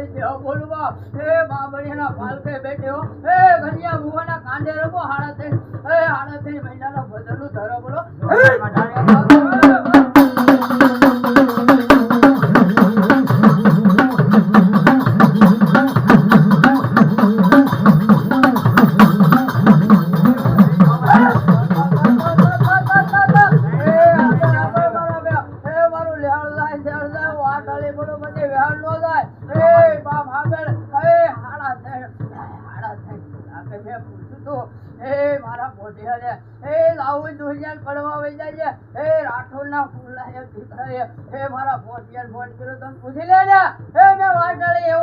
તારી દેવ બોલવા એ બાબરિયાના પાલકે બેઠ્યો એ ઘડિયા ભુવાના કાંડે રમો હાડા થઈ મહિનાના ભજનનું ધરો બોલો પૂછી લે ને એ મેં વાટડી